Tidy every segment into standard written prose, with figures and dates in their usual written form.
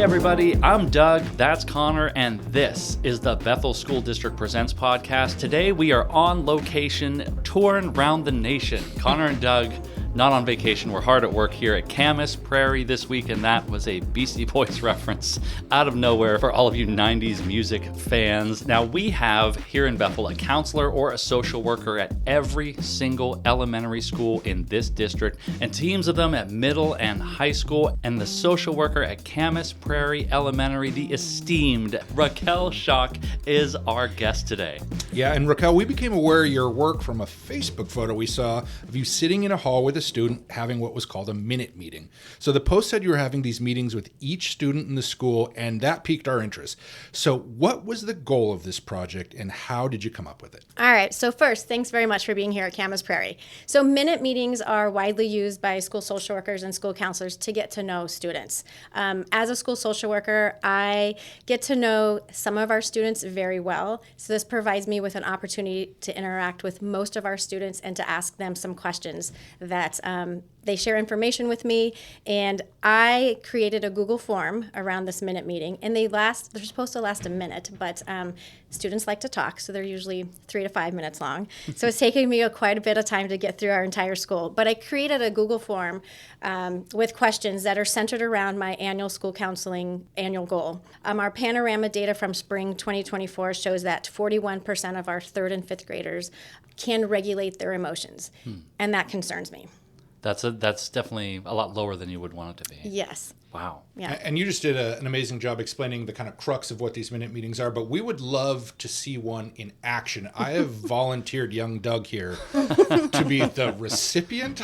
everybody, I'm Doug, that's Connor, and this is the Bethel School District Presents podcast. Today we are on location, touring around the nation. Connor and Doug, not on vacation, we're hard at work here at Camas Prairie this week, and that was a Beastie Boys reference out of nowhere for all of you 90s music fans. Now, we have here in Bethel a counselor or a social worker at every single elementary school in this district, and teams of them at middle and high school, and the social worker at Camas Prairie Elementary, the esteemed Raquel Schock, is our guest today. Yeah, and Raquel, we became aware of your work from a Facebook photo we saw of you sitting in a hall with a student having what was called a minute meeting. So the post said you were having these meetings with each student in the school, and that piqued our interest. So what was the goal of this project, and how did you come up with it? All right, so first, thanks very much for being here at Camas Prairie. So minute meetings are widely used by school social workers and school counselors to get to know students. As a school social worker, I get to know some of our students very well, so this provides me with an opportunity to interact with most of our students and to ask them some questions that they share information with me, and I created a Google form around this minute meeting, and they're supposed to last a minute, but students like to talk, so they're usually 3 to 5 minutes long. So it's taking me quite a bit of time to get through our entire school. But I created a Google form with questions that are centered around my annual school counseling annual goal. Our panorama data from spring 2024 shows that 41% of our 3rd and 5th graders can regulate their emotions, and that concerns me. That's definitely a lot lower than you would want it to be. Yes. Wow. Yeah. And you just did an amazing job explaining the kind of crux of what these minute meetings are, but we would love to see one in action. I have volunteered young Doug here to be the recipient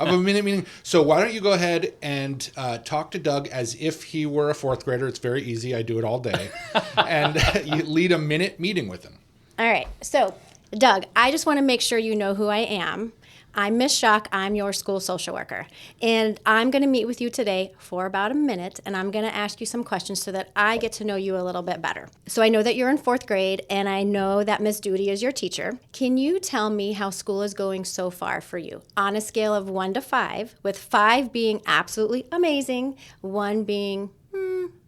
of a minute meeting. So why don't you go ahead and talk to Doug as if he were a 4th grader. It's very easy. I do it all day. And you lead a minute meeting with him. All right. So, Doug, I just want to make sure you know who I am. I'm Miss Schock. I'm your school social worker. And I'm going to meet with you today for about a minute, and I'm going to ask you some questions so that I get to know you a little bit better. So I know that you're in 4th grade, and I know that Miss Doody is your teacher. Can you tell me how school is going so far for you? On a scale of 1 to 5, with 5 being absolutely amazing, 1 being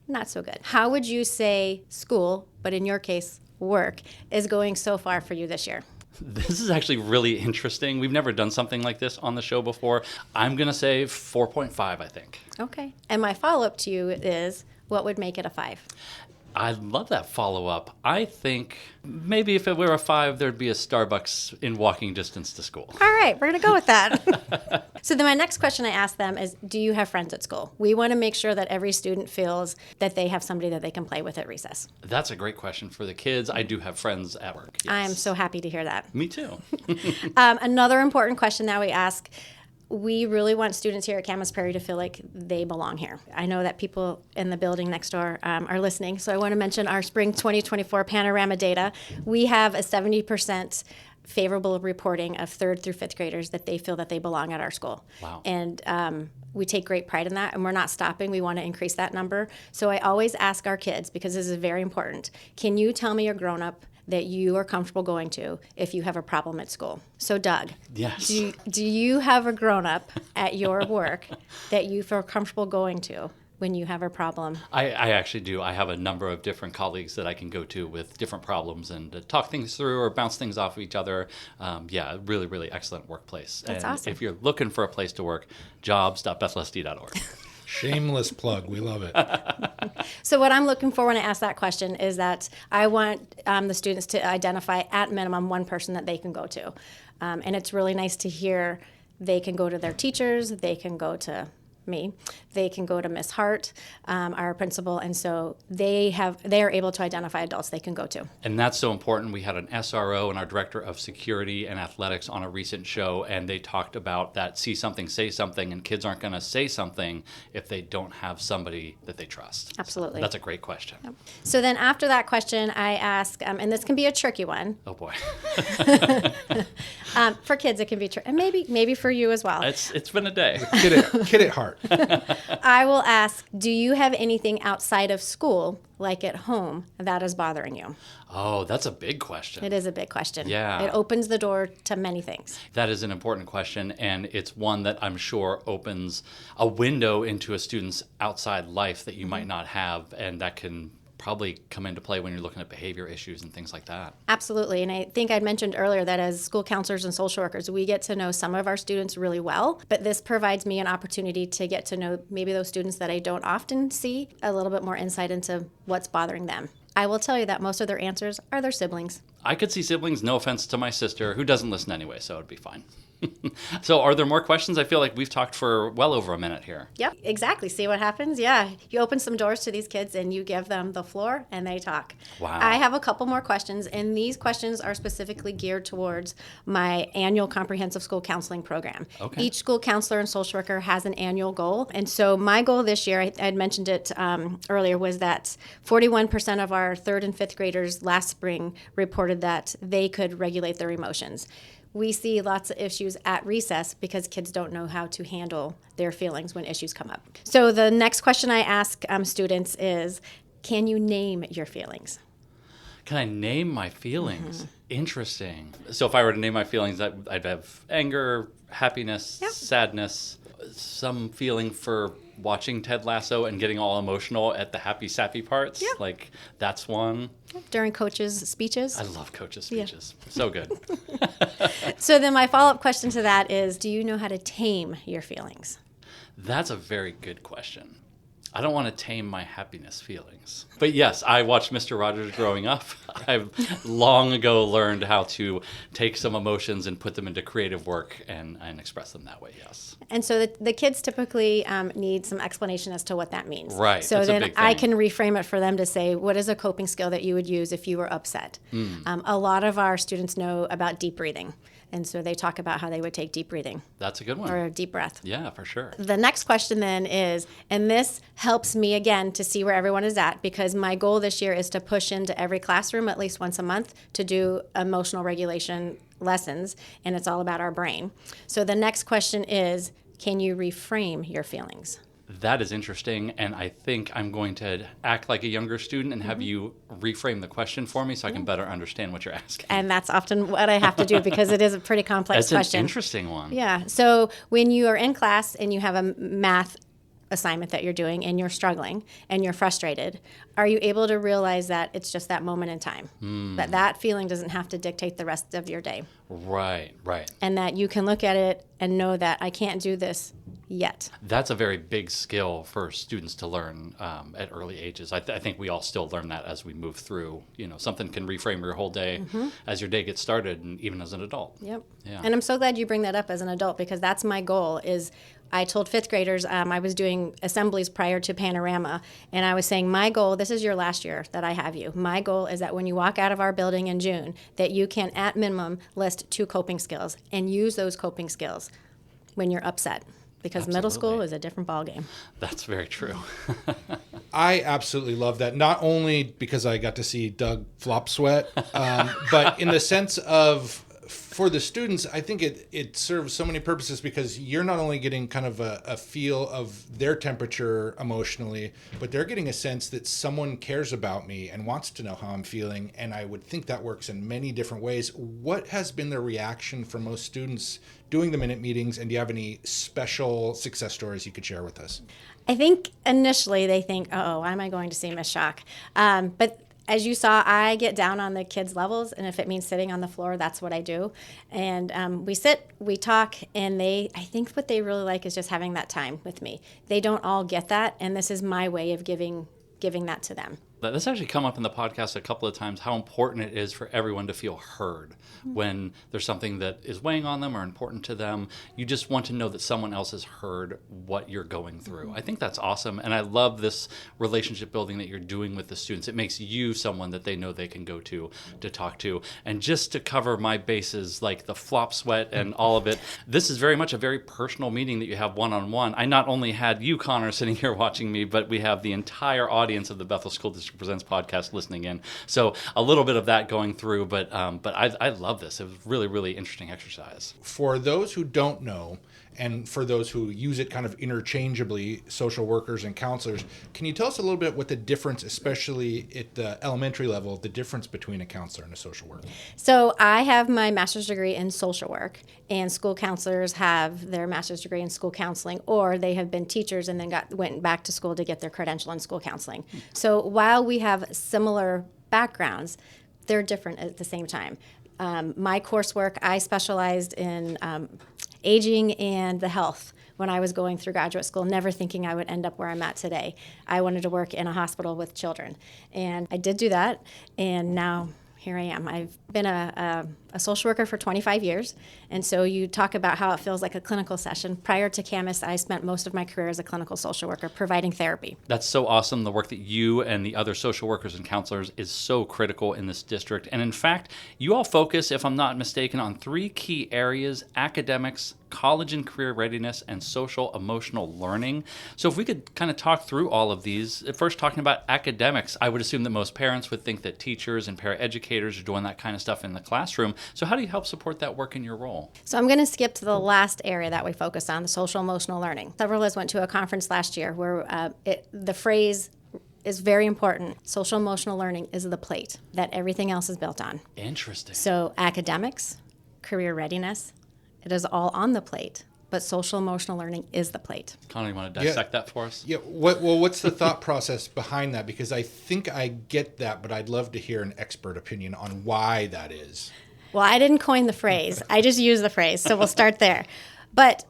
not so good. How would you say school, but in your case, work, is going so far for you this year? This is actually really interesting. We've never done something like this on the show before. I'm going to say 4.5, I think. Okay. And my follow-up to you is, what would make it a 5? I love that follow-up. I think maybe if it were a 5, there'd be a Starbucks in walking distance to school. All right, we're going to go with that. So then my next question I ask them is, do you have friends at school? We want to make sure that every student feels that they have somebody that they can play with at recess. That's a great question for the kids. I do have friends at work. Yes. I am so happy to hear that. Me too. Another important question that we ask, we really want students here at Camas Prairie to feel like they belong here. I know that people in the building next door are listening, so I want to mention our spring 2024 panorama data. We have a 70% favorable reporting of 3rd through 5th graders that they feel that they belong at our school. Wow. And we take great pride in that, and we're not stopping. We want to increase that number. So I always ask our kids, because this is very important, can you tell me, a grown-up, that you are comfortable going to if you have a problem at school? So Doug, yes. Do you have a grown-up at your work that you feel comfortable going to when you have a problem? I actually do. I have a number of different colleagues that I can go to with different problems and talk things through or bounce things off of each other. Really, really excellent workplace. That's awesome. If you're looking for a place to work, jobs.bethelsd.org. Shameless plug. We love it. So what I'm looking for when I ask that question is that I want the students to identify at minimum one person that they can go to. And it's really nice to hear they can go to their teachers, they can go to me, they can go to Miss Hart, our principal, and so they are able to identify adults they can go to. And that's so important. We had an SRO and our director of security and athletics on a recent show, and they talked about that see something, say something, and kids aren't going to say something if they don't have somebody that they trust. Absolutely. So that's a great question. Yep. So then after that question, I ask, and this can be a tricky one. Oh boy. For kids, it can be tricky, and maybe for you as well. It's been a day. Kid at heart. I will ask, do you have anything outside of school, like at home, that is bothering you? Oh, that's a big question. It is a big question. Yeah. It opens the door to many things. That is an important question, and it's one that I'm sure opens a window into a student's outside life that you might not have, and that can probably come into play when you're looking at behavior issues and things like that. Absolutely. And I think I'd mentioned earlier that as school counselors and social workers, we get to know some of our students really well, but this provides me an opportunity to get to know maybe those students that I don't often see, a little bit more insight into what's bothering them. I will tell you that most of their answers are their siblings. I could see siblings, no offense to my sister, who doesn't listen anyway, so it'd be fine. So are there more questions? I feel like we've talked for well over a minute here. Yep, exactly. See what happens? Yeah. You open some doors to these kids and you give them the floor and they talk. Wow. I have a couple more questions, and these questions are specifically geared towards my annual comprehensive school counseling program. Okay. Each school counselor and social worker has an annual goal. And so my goal this year, I'd mentioned it earlier, was that 41% of our third and fifth graders last spring reported that they could regulate their emotions. We see lots of issues at recess because kids don't know how to handle their feelings when issues come up. So the next question I ask students is, can you name your feelings? Can I name my feelings? Interesting. So if I were to name my feelings, I'd have anger, happiness, sadness, some feeling for watching Ted Lasso and getting all emotional at the happy, sappy parts. Yeah. Like, that's one. During coaches' speeches. I love coaches' speeches. So good. So then my follow-up question to that is, do you know how to tame your feelings? That's a very good question. I don't want to tame my happiness feelings. But yes, I watched Mr. Rogers growing up. I've long ago learned how to take some emotions and put them into creative work and express them that way, yes. And so the kids typically need some explanation as to what that means. Right, So that's a then big I thing. can reframe it for them to say, what is a coping skill that you would use if you were upset? A lot of our students know about deep breathing. And so they talk about how they would take deep breathing That's a good one. or a deep breath. Yeah, for sure. The next question then is, and this helps me again to see where everyone is at, because my goal this year is to push into every classroom at least once a month to do emotional regulation lessons, and it's all about our brain. So the next question is, can you reframe your feelings? That is interesting, and I think I'm going to act like a younger student and have you reframe the question for me so I can better understand what you're asking. And that's often what I have to do because it is a pretty complex That's question. an interesting one. Yeah. So when you are in class and you have a math assignment that you're doing and you're struggling and you're frustrated, are you able to realize that it's just that moment in time? That feeling doesn't have to dictate the rest of your day. Right. And that you can look at it and know that I can't do this yet. That's a very big skill for students to learn at early ages. I think we all still learn that as we move through. Something can reframe your whole day as your day gets started, and even as an adult. Yep. Yeah. And I'm so glad you bring that up as an adult, because that's my goal. Is I told fifth graders, I was doing assemblies prior to Panorama, and I was saying, my goal, this is your last year that I have you. My goal is that when you walk out of our building in June, that you can, at minimum, list 2 coping skills and use those coping skills when you're upset. Because middle school Absolutely. is a different ballgame. That's very true. I absolutely love that. Not only because I got to see Doug flop sweat, but in the sense of, for the students, I think it serves so many purposes, because you're not only getting kind of a feel of their temperature emotionally, but they're getting a sense that someone cares about me and wants to know how I'm feeling. And I would think that works in many different ways. What has been the reaction from most students doing the minute meetings? And do you have any special success stories you could share with us? I think initially they think, oh, why am I going to see Miss Shock? But as you saw, I get down on the kids' levels, and if it means sitting on the floor, that's what I do. And we sit, we talk, and I think what they really like is just having that time with me. They don't all get that, and this is my way of giving that to them. That's actually come up in the podcast a couple of times, how important it is for everyone to feel heard when there's something that is weighing on them or important to them. You just want to know that someone else has heard what you're going through. I think that's awesome. And I love this relationship building that you're doing with the students. It makes you someone that they know they can go to talk to. And just to cover my bases, like the flop sweat and all of it, this is very much a very personal meeting that you have one-on-one. I not only had you, Connor, sitting here watching me, but we have the entire audience of the Bethel School District Presents podcast listening in. So a little bit of that going through, but I love this. It was really, really interesting exercise. For those who don't know And for those who use it kind of interchangeably, social workers and counselors, can you tell us a little bit what the difference, especially at the elementary level, the difference between a counselor and a social worker? So I have my master's degree in social work, and school counselors have their master's degree in school counseling, or they have been teachers and then went back to school to get their credential in school counseling. So while we have similar backgrounds, they're different at the same time. My coursework, I specialized in aging and the health when I was going through graduate school, never thinking I would end up where I'm at today. I wanted to work in a hospital with children, and I did do that, and now here I am. I've been a social worker for 25 years, and so you talk about how it feels like a clinical session. Prior to Camas, I spent most of my career as a clinical social worker providing therapy. That's so awesome. The work that you and the other social workers and counselors is so critical in this district. And in fact, you all focus, if I'm not mistaken, on 3 key areas: academics, college and career readiness, and social emotional learning. So if we could kind of talk through all of these, first talking about academics, I would assume that most parents would think that teachers and paraeducators are doing that kind of stuff in the classroom. So how do you help support that work in your role? So I'm going to skip to the last area that we focus on, the social emotional learning. Several of us went to a conference last year where the phrase is very important. Social emotional learning is the plate that everything else is built on. Interesting. So academics, career readiness, it is all on the plate, but social emotional learning is the plate. Connor, you want to dissect that for us? Yeah. What's the thought process behind that? Because I think I get that, but I'd love to hear an expert opinion on why that is. Well, I didn't coin the phrase. I just use the phrase, so we'll start there. But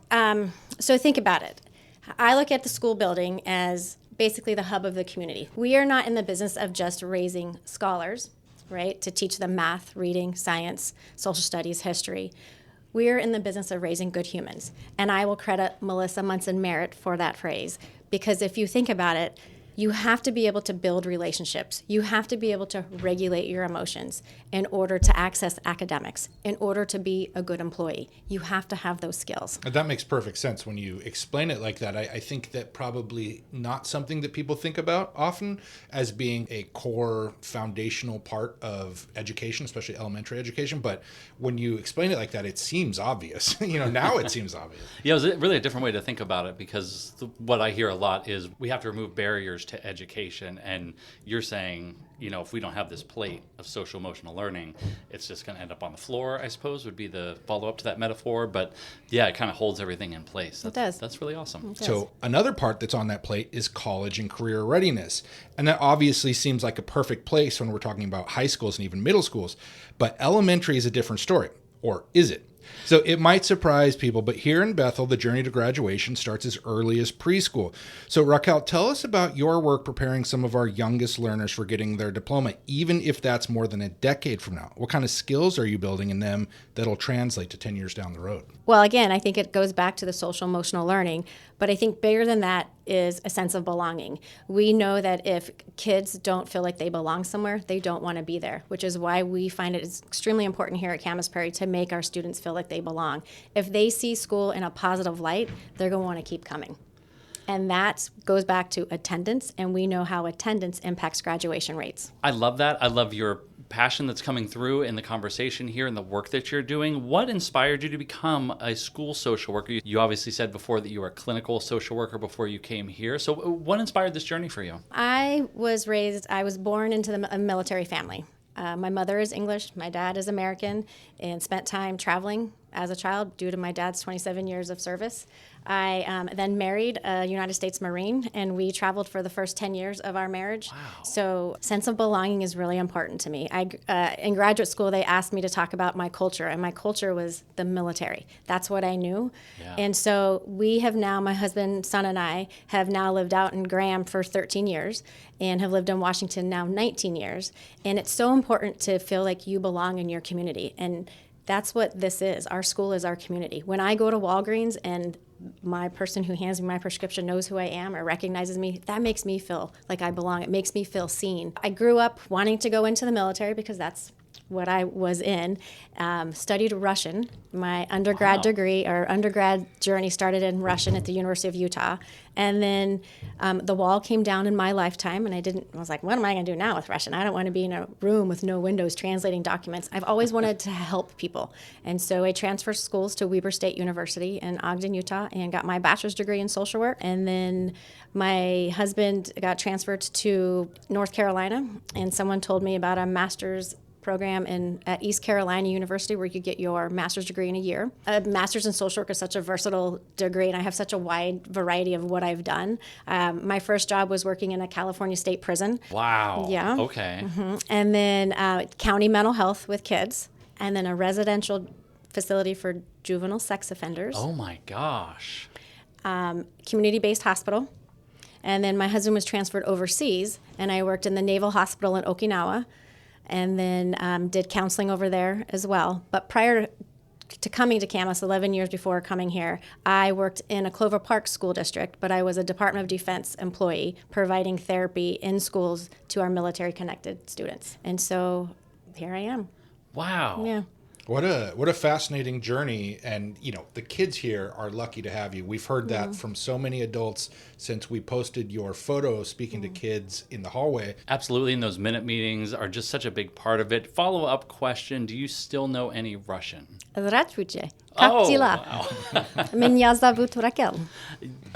so think about it. I look at the school building as basically the hub of the community. We are not in the business of just raising scholars, right, to teach them math, reading, science, social studies, history. We're in the business of raising good humans. And I will credit Melissa Munson Merritt for that phrase, because if you think about it, you have to be able to build relationships. You have to be able to regulate your emotions in order to access academics, in order to be a good employee. You have to have those skills. That makes perfect sense when you explain it like that. I think that probably not something that people think about often as being a core foundational part of education, especially elementary education. But when you explain it like that, it seems obvious. Now it seems obvious. Yeah, it was really a different way to think about it, because what I hear a lot is we have to remove barriers to education, and you're saying, if we don't have this plate of social emotional learning, it's just going to end up on the floor, I suppose, would be the follow-up to that metaphor. But yeah, it kind of holds everything in place. It does. That's really awesome. So another part that's on that plate is college and career readiness. And that obviously seems like a perfect place when we're talking about high schools and even middle schools. But elementary is a different story. Or is it? So it might surprise people, but here in Bethel, the journey to graduation starts as early as preschool. So Raquel, tell us about your work preparing some of our youngest learners for getting their diploma, even if that's more than a decade from now. What kind of skills are you building in them that'll translate to 10 years down the road? Well, again, I think it goes back to the social emotional learning, but I think bigger than that is a sense of belonging. We know that if kids don't feel like they belong somewhere, they don't want to be there, which is why we find it is extremely important here at Camas Prairie to make our students feel like they belong. If they see school in a positive light, they're going to want to keep coming. And that goes back to attendance, and we know how attendance impacts graduation rates. I love that. I love your passion that's coming through in the conversation here and the work that you're doing. What inspired you to become a school social worker? You obviously said before that you were a clinical social worker before you came here. So what inspired this journey for you? I was born into a military family. My mother is English, my dad is American, and spent time traveling as a child due to my dad's 27 years of service. I then married a United States Marine, and we traveled for the first 10 years of our marriage. Wow. So sense of belonging is really important to me. In graduate school, they asked me to talk about my culture, and my culture was the military. That's what I knew. Yeah. And so we have now, my husband, son, and I have now lived out in Graham for 13 years and have lived in Washington now 19 years. And it's so important to feel like you belong in your community. And that's what this is. Our school is our community. When I go to Walgreens and my person who hands me my prescription knows who I am or recognizes me, that makes me feel like I belong. It makes me feel seen. I grew up wanting to go into the military because that's what I was in. Studied Russian. My undergrad degree or undergrad journey started in Russian at the University of Utah. And then the wall came down in my lifetime, and I was like, what am I going to do now with Russian? I don't want to be in a room with no windows translating documents. I've always wanted to help people. And so I transferred schools to Weber State University in Ogden, Utah, and got my bachelor's degree in social work. And then my husband got transferred to North Carolina, and someone told me about a master's program at East Carolina University where you could get your master's degree in a year. A master's in social work is such a versatile degree, and I have such a wide variety of what I've done. My first job was working in a California state prison. Wow. Yeah. Okay. Mm-hmm. And then county mental health with kids, and then a residential facility for juvenile sex offenders. Oh my gosh. Community-based hospital. And then my husband was transferred overseas, and I worked in the Naval Hospital in Okinawa, and then did counseling over there as well. But prior to coming to Camas, 11 years before coming here, I worked in a Clover Park school district, but I was a Department of Defense employee providing therapy in schools to our military-connected students. And so here I am. Wow. Yeah. What a fascinating journey. And, the kids here are lucky to have you. We've heard that from so many adults since we posted your photo speaking to kids in the hallway. Absolutely. And those minute meetings are just such a big part of it. Follow-up question. Do you still know any Russian? Здравствуйте. Oh, Как дела? wow. Меня зовут Raquel.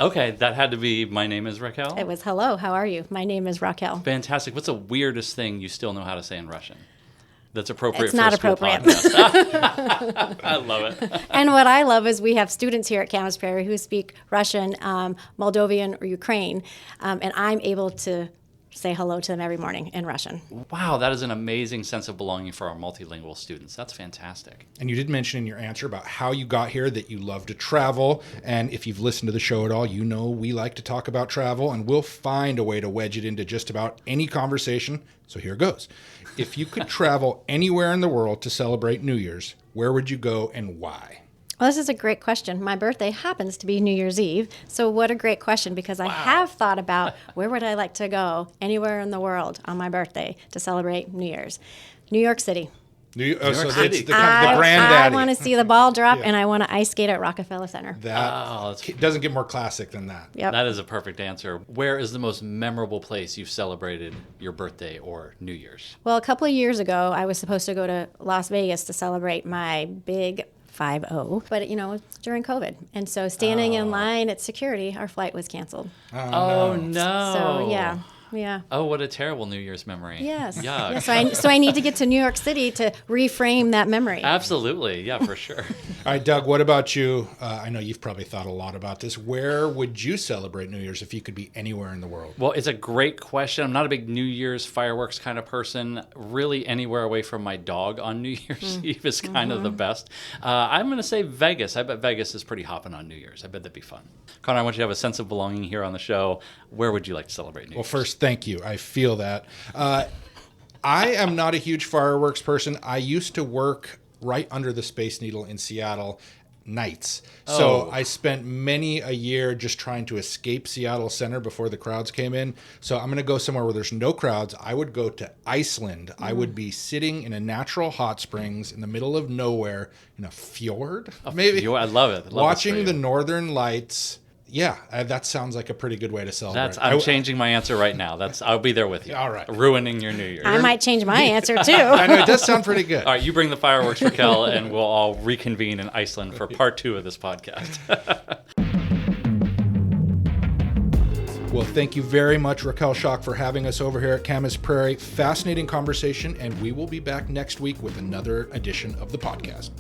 Okay, that had to be my name is Raquel? It was hello, how are you? My name is Raquel. Fantastic. What's the weirdest thing you still know how to say in Russian? That's appropriate It's for not a school appropriate. podcast. I love it. And what I love is we have students here at Camas Prairie who speak Russian, Moldovan, or Ukraine, and I'm able to say hello to them every morning in Russian. Wow, that is an amazing sense of belonging for our multilingual students. That's fantastic. And you did mention in your answer about how you got here that you love to travel. And if you've listened to the show at all, you know we like to talk about travel, and we'll find a way to wedge it into just about any conversation. So here goes. If you could travel anywhere in the world to celebrate New Year's, where would you go and why? Well, this is a great question. My birthday happens to be New Year's Eve, so what a great question, because I have thought about where would I like to go anywhere in the world on my birthday to celebrate New Year's. New York City. So York it's City. the kind of the I granddaddy. want to see the ball drop, and I want to ice skate at Rockefeller Center. That doesn't get more classic than that. Yep. That is a perfect answer. Where is the most memorable place you've celebrated your birthday or New Year's? Well, a couple of years ago, I was supposed to go to Las Vegas to celebrate my big 5-0, but during COVID, and so standing in line at security, our flight was canceled. Oh no! So yeah. Oh, what a terrible New Year's memory. Yes. Yuck. Yeah, so I need to get to New York City to reframe that memory. Absolutely. Yeah, for sure. All right, Doug, what about you? I know you've probably thought a lot about this. Where would you celebrate New Year's if you could be anywhere in the world? Well, it's a great question. I'm not a big New Year's fireworks kind of person. Really, anywhere away from my dog on New Year's Eve is kind of the best. I'm going to say Vegas. I bet Vegas is pretty hopping on New Year's. I bet that'd be fun. Connor, I want you to have a sense of belonging here on the show. Where would you like to celebrate New Year's? Well, first, thank you. I feel that. I am not a huge fireworks person. I used to work right under the Space Needle in Seattle nights. So I spent many a year just trying to escape Seattle Center before the crowds came in. So I'm going to go somewhere where there's no crowds. I would go to Iceland. I would be sitting in a natural hot springs in the middle of nowhere in a fjord, maybe. I love it. I love Watching the northern lights. Yeah, that sounds like a pretty good way to celebrate. I'm changing my answer right now. I'll be there with you. All right. Ruining your New Year's. I might change my answer too. I know, it does sound pretty good. All right, you bring the fireworks, Raquel, and we'll all reconvene in Iceland for part 2 of this podcast. Well, thank you very much, Raquel Schock, for having us over here at Camas Prairie. Fascinating conversation, and we will be back next week with another edition of the podcast.